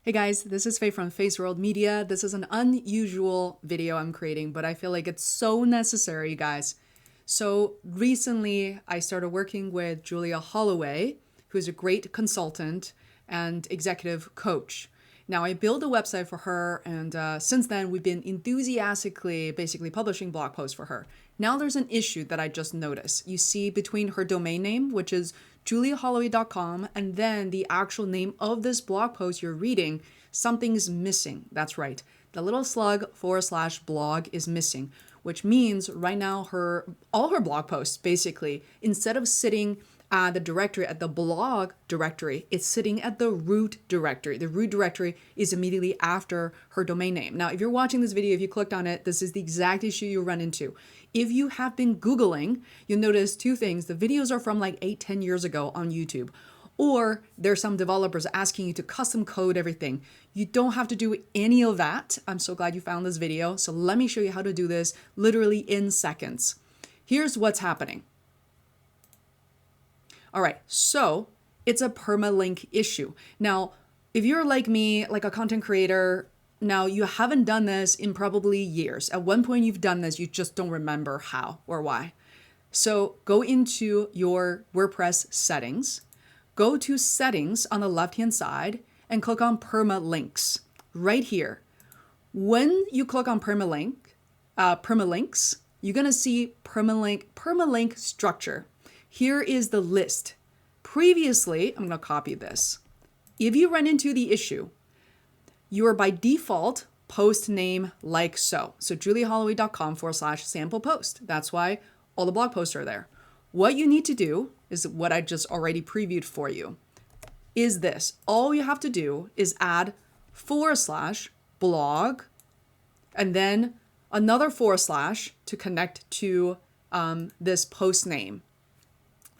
Hey guys, this is Faye from Face World Media. This is an unusual video I'm creating, but I feel like it's so necessary, guys. So recently, I started working with Julia Holloway, who's a great consultant and executive coach. Now, I built a website for her, and since then, we've been enthusiastically basically publishing blog posts for her. Now, there's an issue that I just noticed. You see between her domain name, which is juliaholloway.com, and then the actual name of this blog post you're reading, something's missing. That's right. The little slug / blog is missing, which means right now all her blog posts, basically, instead of sitting the directory at the blog directory, it's sitting at the root directory. The root directory is immediately after her domain name. Now, if you're watching this video, if you clicked on it, this is the exact issue you run into. If you have been Googling, you'll notice two things. The videos are from like 8-10 years ago on YouTube, or there's some developers asking you to custom code everything. You don't have to do any of that. I'm so glad you found this video. So let me show you how to do this literally in seconds. Here's what's happening. All right, so it's a permalink issue. Now, if you're like me, like a content creator, now you haven't done this in probably years. At one point you've done this, you just don't remember how or why. So go into your WordPress settings, go to settings on the left-hand side and click on permalinks right here. When you click on permalinks, you're gonna see permalink structure. Here is the list. Previously, I'm going to copy this. If you run into the issue, you are by default post name like so. So juliaholloway.com / sample post. That's why all the blog posts are there. What you need to do is what I just already previewed for you is this. All you have to do is add / blog and then another / to connect to this post name.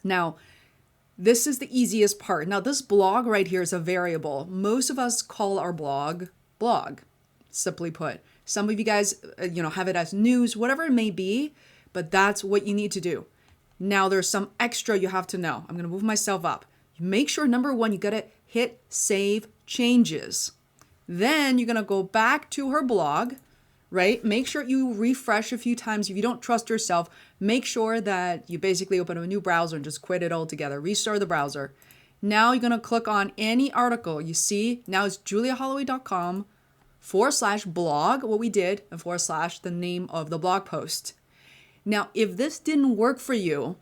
Now, this is the easiest part. Now, this blog right here is a variable. Most of us call our blog, simply put. Some of you guys, have it as news, whatever it may be, but that's what you need to do. Now, there's some extra you have to know. I'm going to move myself up. Make sure, number one, you got to hit Save Changes. Then you're going to go back to her blog, right? Make sure you refresh a few times. If you don't trust yourself, make sure that you basically open a new browser and just quit it altogether. Restart the browser. Now you're going to click on any article. You see, now it's juliaholloway.com / blog, what we did, and / the name of the blog post. Now, if this didn't work for you,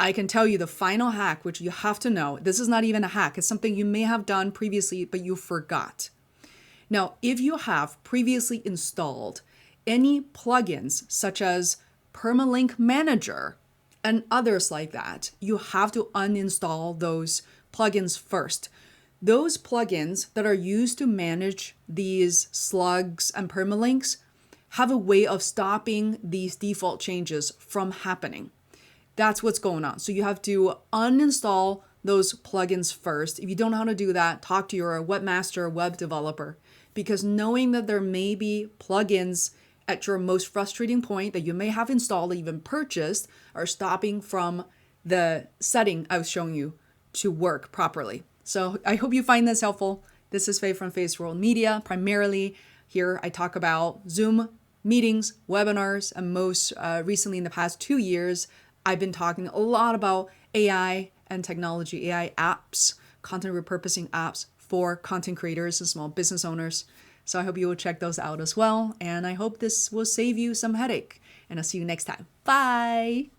I can tell you the final hack, which you have to know. This is not even a hack. It's something you may have done previously, but you forgot. Now, if you have previously installed any plugins such as Permalink Manager and others like that, you have to uninstall those plugins first. Those plugins that are used to manage these slugs and permalinks have a way of stopping these default changes from happening. That's what's going on. So you have to uninstall those plugins first. If you don't know how to do that, talk to your webmaster, web developer, because knowing that there may be plugins at your most frustrating point that you may have installed or even purchased are stopping from the setting I was showing you to work properly. So I hope you find this helpful. This is Faye from Face World Media. Primarily here I talk about Zoom meetings, webinars, and most recently in the past 2 years, I've been talking a lot about AI and technology, AI apps, content repurposing apps for content creators and small business owners. So I hope you will check those out as well. And I hope this will save you some headache. And I'll see you next time. Bye.